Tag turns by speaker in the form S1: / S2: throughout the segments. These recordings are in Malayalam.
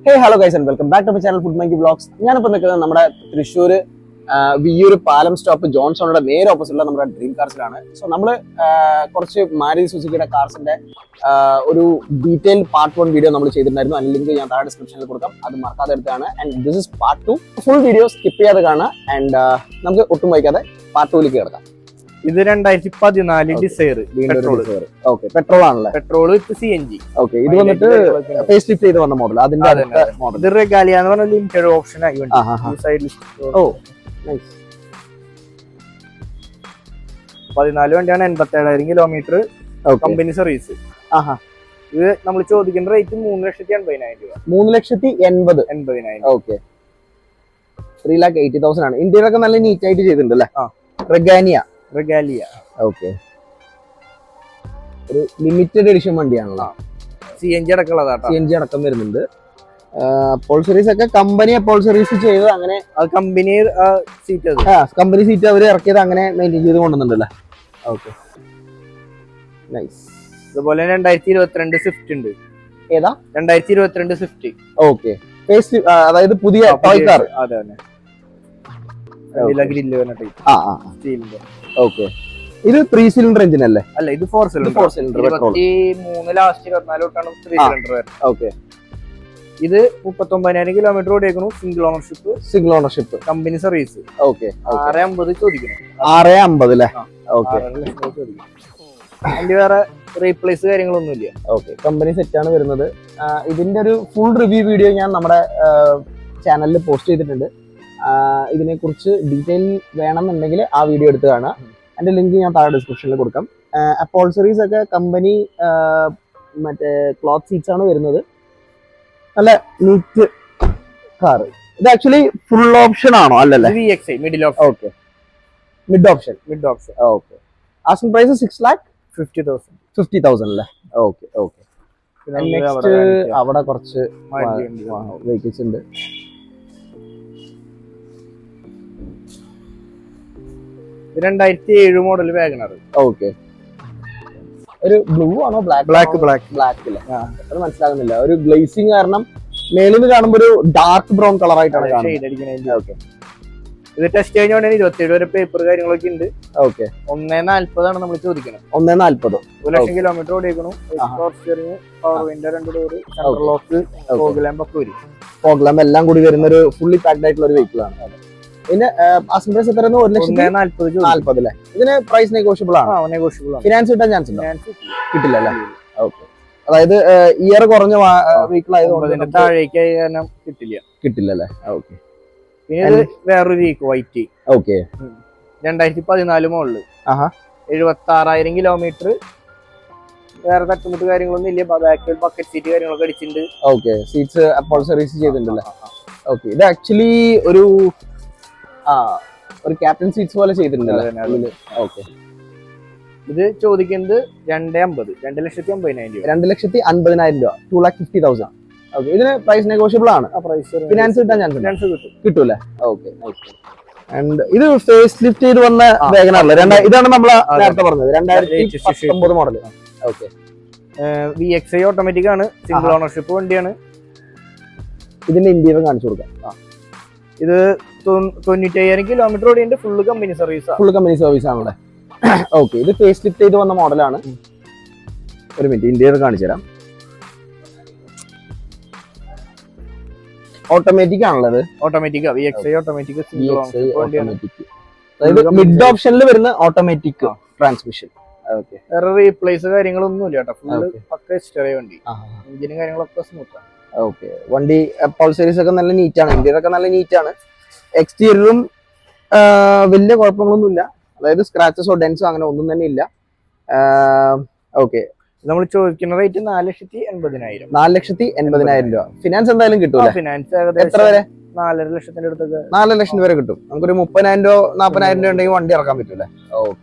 S1: Hey, hello guys and welcome back to my channel Food Monkey Vlogs. ഞാനിപ്പോൾ നിൽക്കുന്നത് നമ്മുടെ തൃശ്ശൂർ വിയ്യൂർ പാലം സ്റ്റോപ്പ് ജോൺസോണുടെ നേരെ ഓപ്പോസിറ്റുള്ള നമ്മുടെ ഡ്രീം കാർസിലാണ്. സോ നമ്മൾ കുറച്ച് മാരുതി സുസുക്കിയുടെ കാർസിന്റെ ഒരു ഡീറ്റെയിൽ പാർട്ട് 1 വീഡിയോ നമ്മൾ ചെയ്തിട്ടുണ്ടായിരുന്നു. അതിന്റെ ലിങ്ക് ഞാൻ താഴെ ഡിസ്ക്രിപ്ഷനിൽ കൊടുക്കാം, അത് മറക്കാതെ എടുത്താണ്. And this is part 2. Full video skip ചെയ്യാതെ കാണുക. ആൻഡ് നമുക്ക് ഒട്ടും വൈകാതെ പാർട്ട് 2ലേക്ക് കിടക്കാം.
S2: ഇത് 2014 ഡിസൈർ
S1: പെട്രോൾ ആണല്ലേ?
S2: പെട്രോൾ വിത്ത് CNG.
S1: ഓക്കെ, ഇത് വന്നിട്ട് ഫേസ് ലിഫ്റ്റ് ചെയ്ത് വന്ന മോഡൽ. അതിന്റെ മോഡൽ
S2: ഇത് റെഗാലിയ എന്ന് പറഞ്ഞ ലിമിറ്റഡ് ഓപ്ഷൻ ആയി സൈഡിൽ.
S1: ഓ നൈസ്.
S2: 14 വണ്ടിയാണ്, 87,000 കിലോമീറ്റർ കമ്പനി സർവീസ്. ഇത് നമ്മൾ ചോദിക്കുന്ന റേറ്റ് 3,80,000 രൂപ.
S1: 3,80,000. ഓക്കെ, 3,80,000 ആണ്. ഇന്ത്യയിലൊക്കെ നല്ല നീറ്റ് ആയിട്ട് ചെയ്തിട്ടുണ്ട് അല്ലേ? റെഗാലിയ. ഓക്കെ, ഒരു ലിമിറ്റഡ് എഡിഷൻ വണ്ടിയാണല്ലോ.
S2: CNG അടക്കമുള്ളതാട്ടോ.
S1: CNG അടക്കം വരുന്നുണ്ട്. പോൾസറീസ് ഒക്കെ കമ്പനി പോൾസറീസ് ചെയ്ത് അങ്ങനെ
S2: കമ്പനി സീറ്റ്
S1: കമ്പനി സീറ്റ് അവർ ഇറക്കിയത് അങ്ങനെ മെയിൻറ്റെയിൻ ചെയ്ത് കൊണ്ടുവന്നിട്ടുണ്ടല്ലേ? Okay nice.
S2: അതുപോലെ 2022 സ്വിഫ്റ്റ് ഉണ്ട്.
S1: ഏതാ?
S2: 2022 സ്വിഫ്റ്റ്.
S1: ഓക്കെ, അതായത് പുതിയ ടോയ് കാർ.
S2: അതെ അതെ.
S1: ഓക്കെ, ഇത് 3 സിലിണ്ടർ എഞ്ചിൻ അല്ലേ?
S2: അല്ല, ഇത് 4 സിലിണ്ടർ. 23 ലാസ്റ്റ് 24 തൊട്ടാണ് 3 സിലിണ്ടർ വരുന്നത്.
S1: ഓക്കെ,
S2: ഇത് 39,000 കിലോമീറ്റർ ഓടിയേക്കണു. Single ownership company service.
S1: Okay,
S2: 650 ചോദിക്കണം.
S1: 650 അല്ലേ? ഓക്കെ,
S2: അതിന്റെ വേറെ റീപ്ലേസ് കാര്യങ്ങളൊന്നുമില്ല.
S1: ഓക്കെ, കമ്പനി സെറ്റ് ആണ് വരുന്നത്. ഇതിന്റെ ഒരു ഫുൾ റിവ്യൂ വീഡിയോ ഞാൻ നമ്മുടെ ചാനലിൽ പോസ്റ്റ് ചെയ്തിട്ടുണ്ട്. ഇതിനെ കുറിച്ച് ഡീറ്റെയിൽ വേണമെന്നുണ്ടെങ്കിൽ ആ വീഡിയോ എടുത്ത് കാണാം. അതിന്റെ ലിങ്ക് ഞാൻ താഴെ ഡിസ്ക്രിപ്ഷനിൽ കൊടുക്കാം. അപ്പോൾസറീസ് ഒക്കെ കമ്പനി മറ്റേ ക്ലോത്ത് സീറ്റ്സ് ആണ് വരുന്നത്. നല്ല നീറ്റ് കാർ. ഇത് ആക്ച്വലി ഫുൾ ഓപ്ഷൻ ആണോ? അല്ലല്ലേ?
S2: Middle option.
S1: Okay, mid option. Okay, asking price 6,50,000 അല്ലേ? Okay okay. നെക്സ്റ്റ് അവിടെ കുറച്ച് വെഹിക്കിൾസ് ഉണ്ട്.
S2: ഇത് 2007 മോഡൽ വാഗണർ.
S1: ഓക്കെ, ഒരു ബ്ലൂ ആണോ ബ്ലാക്ക് അല്ലേ? അത് മനസ്സിലാകുന്നില്ല. ഒരു ഗ്ലേസിംഗ് കാരണം മേളിൽ നിന്ന് കാണുമ്പോൾ ഒരു ഡാർക്ക് ബ്രൗൺ കളർ ആയിട്ടാണ് കാണുന്നത്. ഓക്കെ,
S2: ഇത് ടെസ്റ്റ് കഴിഞ്ഞോണ്ട് 27 വരെ പേപ്പർ കാര്യങ്ങളൊക്കെ ഉണ്ട്.
S1: ഓക്കെ,
S2: 1,40,000 ആണ് നമ്മൾ ചോദിക്കുന്നത്.
S1: 1,40,000.
S2: 1,00,000 കിലോമീറ്റർ ഓടിയേക്കണു. Power window 2 door, central lock, fog lamp ഒക്കെ വരും.
S1: ഫോഗ് ലാമ്പ് എല്ലാം കൂടി വരുന്ന ഒരു ഫുള്ളി പാക്ഡ് ആയിട്ടുള്ള ഒരു വെഹിക്കിൾ ആണ്. പിന്നെ ആസ്കിംഗ് പ്രൈസ് എത്ര? 1,40,000 അല്ലേ? ഇതിന് പ്രൈസ് നെഗോഷ്യബിൾ ആണ്. ഫിനാൻസ് കിട്ടാൻ ചാൻസ് ഉണ്ടോ? കിട്ടില്ല അല്ലേ? ഓക്കെ, അതായത് ഇയർ കുറഞ്ഞ വെഹിക്കിൾ ആയതുകൊണ്ട്
S2: താഴേക്ക് കിട്ടില്ല
S1: അല്ലേ? ഓക്കെ,
S2: പിന്നെ വേറൊരു വൈറ്റ്.
S1: Okay,
S2: 2014 model. 76,000 കിലോമീറ്റർ. വേറെ തട്ടുമുട്ട് കാര്യങ്ങളൊന്നും ഇല്ല. ബാക്കിൽ ബക്കറ്റ് സീറ്റ് കാര്യങ്ങളൊക്കെ അടിച്ചിട്ടുണ്ട്.
S1: ഓക്കെ, സീറ്റ്സ് അപ്പോൾസറീസ് ചെയ്തിട്ടുണ്ടല്ലേ? ഓക്കെ, ഇത് ആക്ച്വലി ഒരു ക്യാപ്റ്റൻ സീറ്റ്സ് പോലെ ചെയ്തിട്ടുണ്ടല്ലേ? ഓക്കെ,
S2: ഇത് ചോദിക്കുന്നത് 2,50,000 രൂപ.
S1: 2,50,000 രൂപ. 2,50,000. ഓക്കെ, ഇതിന് പ്രൈസ് നെഗോഷ്യബിൾ ആണ്. ഫിനാൻസ് കിട്ടാൻ ചാൻസ് കിട്ടൂല്ലേ? Okay nice. ആൻഡ് ഇത് ഫേസ് ലിഫ്റ്റ് ചെയ്ത് വന്ന വാഗണർ. ഇതാണ് നമ്മൾ നേരത്തെ പറഞ്ഞത് 2019 മോഡൽ. ഓക്കെ,
S2: VXI ഓട്ടോമാറ്റിക് ആണ്. സിംഗിൾ ഓണർഷിപ്പ് വണ്ടിയാണ്.
S1: ഇതിന്റെ ഇന്റീരിയർ കാണിച്ചു കൊടുക്കാം.
S2: ഇത് 95,000 കിലോമീറ്റർ ഓടിയുണ്ട്. ഫുള്ള് കമ്പനി സർവീസ്
S1: ആണല്ലേ? ഓക്കെ, ഇത് ഫേസ് ലിഫ്റ്റ് ചെയ്ത് വന്ന മോഡലാണ്. ഒരു മിനിറ്റ്, ഇന്റീരിയർ കാണിച്ചു തരാം. ഓട്ടോമാറ്റിക് ആണുള്ളത്.
S2: Automatic VXI automatic.
S1: അതായത് മിഡ് ഓപ്ഷനിൽ വരുന്ന ഓട്ടോമാറ്റിക് ട്രാൻസ്മിഷൻ. ഓക്കെ,
S2: വേറെ റീപ്ലേസ് കാര്യങ്ങളൊന്നും ഇല്ല കേട്ടോ. ഫുള്ള് പക്ക ഹിസ്റ്ററി വണ്ടി. എഞ്ചിനും കാര്യങ്ങളൊക്കെ സ്മൂത്ത് ആണ്.
S1: ഓക്കെ, വണ്ടി പോൾസറീസ് ഒക്കെ നല്ല നീറ്റ് ആണ്. ഇന്റീരിയർ ഒക്കെ നല്ല നീറ്റ് ആണ്. എക്സ്റ്റീരിയറും വലിയ കുഴപ്പങ്ങളൊന്നും ഇല്ല. അതായത് സ്ക്രാച്ചസോ ഡെൻസോ അങ്ങനെ ഒന്നും തന്നെ ഇല്ല. ഓക്കെ,
S2: നമ്മൾ ചോദിക്കുന്ന റേറ്റ് 4,80,000.
S1: 4,80,000 രൂപ. ഫിനാൻസ് എന്തായാലും കിട്ടൂല?
S2: ഫിനാൻസ്
S1: എത്ര വരെ?
S2: 4.5 ലക്ഷത്തിന്റെ അടുത്തൊക്കെ.
S1: 4 ലക്ഷം വരെ കിട്ടും. നമുക്കൊരു 30,000 രൂപ 40,000 രൂപ ഉണ്ടെങ്കിൽ വണ്ടി ഇറക്കാൻ പറ്റൂലേ? ഓക്കെ,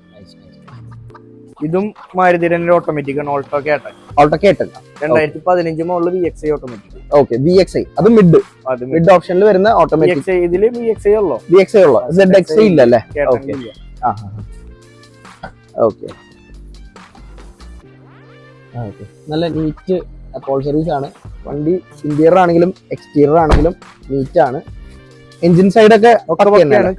S2: ഇതും മാരുതിയുടെ ഓട്ടോമാറ്റിക് ആണ്. Alto K ten. 2015 model VXI automatic.
S1: Okay, VXI അത് മിഡ് ഓപ്ഷനിൽ വരുന്ന ഓട്ടോമാറ്റിക്.
S2: ഇതില് VXI ഉള്ളോ?
S1: ZXI ഇല്ല അല്ലേ? ഓക്കെ, ഓക്കെ, നല്ല നീറ്റ് അപ്പോൾസറീസ് ആണ്. വണ്ടി ഇന്റീരിയർ ആണെങ്കിലും എക്സ്റ്റീരിയർ ആണെങ്കിലും നീറ്റ് ആണ്. എഞ്ചിൻ സൈഡ് ഒക്കെ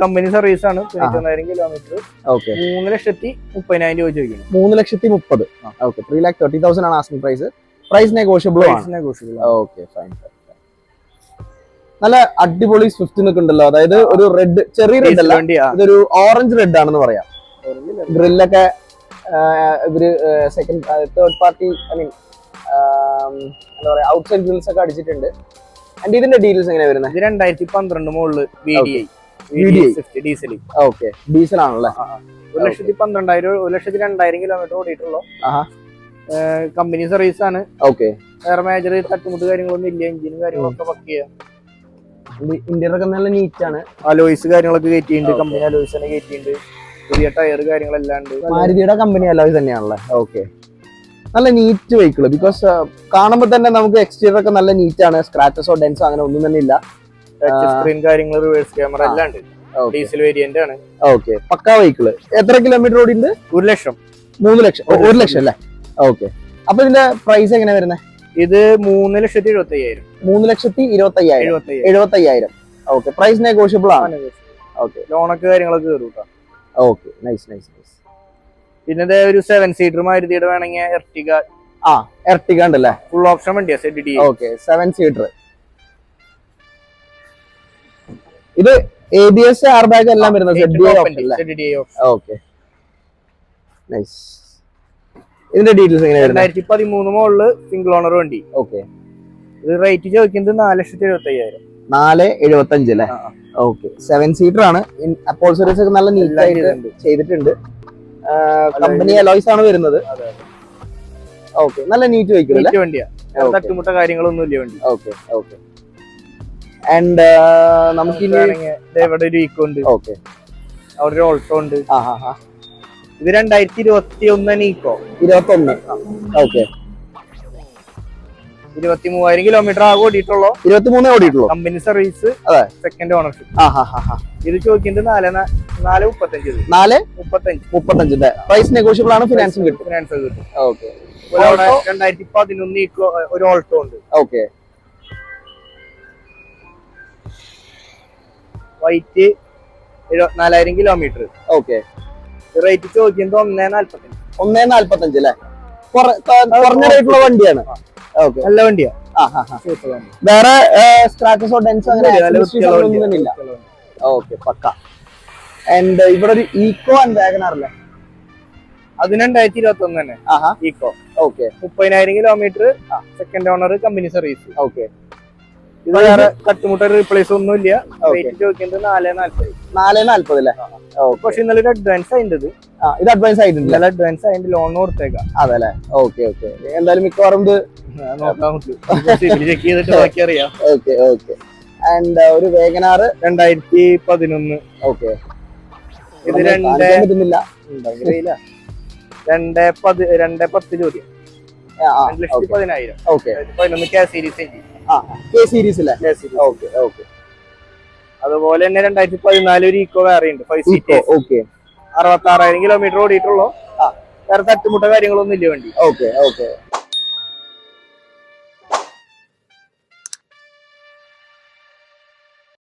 S2: കമ്പനി സർവീസ് ആണ്. 91,000 കിലോമീറ്റർ.
S1: ഓക്കെ.
S2: 3,30,000 രൂപ ചോദിക്കുന്നു.
S1: 3,30,000. ഓക്കെ. 3,30,000 ആണ് ആസ്കിംഗ് പ്രൈസ്. പ്രൈസ് നെഗോഷ്യബിൾ ആണ്. Okay, fine. നല്ല അടിപൊളി സ്വിഫ്റ്റ് നിൽക്കുന്നുണ്ടല്ലോ. അതായത് ഒരു റെഡ്, ചെറിയ റെഡ് അല്ല, ഇതൊരു ഓറഞ്ച് റെഡ് ആണെന്ന് പറയാം. ഗ്രില്ലൊക്കെ ഇവര് തേർഡ് പാർട്ടി, ഐ മീൻ എന്താ പറയാ, ഔട്ട്സൈഡ് ഗ്രിൽസ് ഒക്കെ അടിച്ചിട്ടുണ്ട്. ആൻഡ് ഇതിന്റെ ഡീറ്റെയിൽസ് എങ്ങനെയാ വരുന്നത്?
S2: ഇത് 2012 മുകളിൽ ഡീസൽ.
S1: ഓക്കെ, ഡീസൽ ആണല്ലേ.
S2: 1,12,000 1,02,000 കിലോമീറ്റർ ഓടിയിട്ടുള്ളൂ. കമ്പനി സർവീസ് ആണ്.
S1: ഓക്കെ.
S2: വേറെ മേജർ തട്ടുമുട്ട് കാര്യങ്ങളൊന്നും ഇല്ല. എഞ്ചിനും കാര്യങ്ങളൊക്കെ പക്ക് ചെയ്യാം.
S1: ഇന്റീരിയർ ഒക്കെ നല്ല നീറ്റ് ആണ്.
S2: അലോയ്സ് കാര്യങ്ങളൊക്കെ കയറ്റിയിട്ടുണ്ട്. കമ്പനി അലോയ്സ് തന്നെ കയറ്റിയിട്ടുണ്ട്. പുതിയ ടയർ കാര്യങ്ങളെല്ലാം ഉണ്ട്.
S1: മാരുതിയുടെ കമ്പനി അലോയ്സ് തന്നെയാണല്ലേ. ഓക്കെ. നല്ല നീറ്റ് വെഹിക്കിൾ. ബിക്കോസ് കാണുമ്പോൾ തന്നെ നമുക്ക് എക്സ്റ്റീരിയർ ഒക്കെ നല്ല നീറ്റ് ആണ്. സ്ക്രാച്ചസോ ഡെൻസോ അങ്ങനെ ഒന്നും തന്നെ ഇല്ല.
S2: ടച്ച് സ്ക്രീൻ കാര്യങ്ങൾ, റിവേഴ്സ് ക്യാമറ എല്ലാം ഉണ്ട്. ഡീസൽ വേരിയന്റ് ആണ്.
S1: ഓക്കെ, പക്കാ വെഹിക്കിൾ. എത്ര കിലോമീറ്റർ ഓടിയുണ്ട്?
S2: 1,00,000.
S1: 3,00,000. 1,00,000 അല്ലേ. ഓക്കെ. അപ്പൊ ഇതിന്റെ പ്രൈസ് എങ്ങനെയാ വരുന്നത്?
S2: ഇത് 3,75,000.
S1: 3,25,000. 75,000. ഓക്കെ. പ്രൈസ് നെഗോഷ്യബിൾ ആണ്. ഓക്കെ.
S2: ലോണൊക്കെ കാര്യങ്ങളൊക്കെ കയറും.
S1: Okay, nice nice nice.
S2: പിന്നെ ഒരു 7 സീറ്റർ മാരുതിയുടെ വേണമെങ്കിൽ എർട്ടിഗ.
S1: എർട്ടിഗ ഉണ്ടല്ലേ.
S2: ഫുൾ ഓപ്ഷൻ വണ്ടിയാ.
S1: Okay, 7 seater. ഇത് ABS, എയർ ബാഗ് എല്ലാം വരുന്നത്. Okay, nice. ഇതിന്റെ ഡീറ്റെയിൽസ് എങ്ങനെയാണ്?
S2: 2013 മോഡല് സിംഗിൾ ഓണർ വണ്ടി.
S1: ഓക്കെ.
S2: ഇത് റേറ്റ് ചോദിക്കുന്നത് 4,75,000.
S1: 4,75 അല്ലേ. ഓക്കെ. 7 സീറ്റർ ആണ്. അപ്പോൾസറീസ് ഒക്കെ നല്ല നീറ്റ് ആയിട്ട് ചെയ്തിട്ടുണ്ട്. കമ്പനി അലോയ്സ് ആണ് വരുന്നത്. ഓക്കെ, നല്ല നീറ്റ് വെഹിക്കിൾ അല്ലേ.
S2: വണ്ടിയാ. തട്ടുമുട്ട കാര്യങ്ങളൊന്നും ഇല്ല വണ്ടി.
S1: Okay okay. ആൻഡ് നമുക്ക്
S2: ഇവിടെ ഒരു ഈക്കോ ഉണ്ട്.
S1: ഓക്കെ.
S2: അവിടെ ഒരു ഓൾട്ടോ ഉണ്ട്. ഇത് 2021 ഈക്കോ.
S1: 21. ഓക്കെ.
S2: 23,000 കിലോമീറ്റർ ആകെ ഓടിയിട്ടുള്ളൂ.
S1: 23 ഓടിയിട്ടുള്ളൂ.
S2: Company service. Second ownership. ഇത് ചോദിക്കുന്നത് 4,35.
S1: 4,35. പ്രൈസ് നെഗോഷ്യബിൾ ആണ്. ഫിനാൻസും കിട്ടും.
S2: ഫിനാൻസ് കിട്ടും.
S1: ഓക്കെ.
S2: 2011 ഈക്കോ ഒരു ഓൾട്ടോ ഉണ്ട്.
S1: Okay.
S2: White 74,000 kilometre.
S1: Okay.
S2: Rate ചോദിക്കുന്നത് 1,45.
S1: 1,45 അല്ലേ. കുറഞ്ഞ റേറ്റുള്ള വണ്ടിയാണ്. ഓക്കെ,
S2: നല്ല വണ്ടിയാ.
S1: വേറെ സ്ക്രാച്ചസോ ഡെൻസോ അങ്ങനെ ഇല്ല. Okay, pucca. ആൻഡ് ഇവിടെ ഒരു ഈക്കോ ആൻഡ് വാഗണർ അല്ലേ.
S2: അത് 2021 തന്നെ Eeco.
S1: Okay.
S2: 30,000 kilometre. Second owner, company service.
S1: Okay.
S2: ഇത് വേറെ തട്ടുമുട്ട റീപ്ലേസ് ഒന്നും ഇല്ല. റേറ്റ് ചോദിക്കുന്നത് 4,40.
S1: 4,40 അല്ലേ.
S2: പക്ഷെ ഇന്നലെ ഒരു അഡ്വാൻസ് ആയിട്ടുണ്ട്.
S1: ഇത് അഡ്വാൻസ് ആയിട്ടുണ്ട്.
S2: ഇന്നലെ അഡ്വാൻസ് ആയിട്ട് ലോൺ കൊടുത്തേക്കാം.
S1: അതല്ലേ. Okay okay. എന്തായാലും മിക്കവാറും ഇത്
S2: നോക്കാൻ ചെക്ക് ചെയ്തിട്ട് ബാക്കി അറിയാം.
S1: Okay okay. ആൻഡ് ഒരു വേഗനാർ
S2: 2011.
S1: ഓക്കെ.
S2: ഇത് 2,10 ചോദ്യം. 2,10,000.
S1: Okay.
S2: 11 K series engine.
S1: K series അല്ലേ. Okay okay.
S2: അതുപോലെ തന്നെ 2014 ഒരു ഈക്കോ വേറെ ഉണ്ട്. 5 സീറ്റ്.
S1: ഓക്കെ.
S2: 66,000 കിലോമീറ്റർ ഓടിയിട്ടുള്ളൂ. വേറെ തട്ടുമുട്ട കാര്യങ്ങളൊന്നും ഇല്ല വണ്ടി.
S1: Okay okay.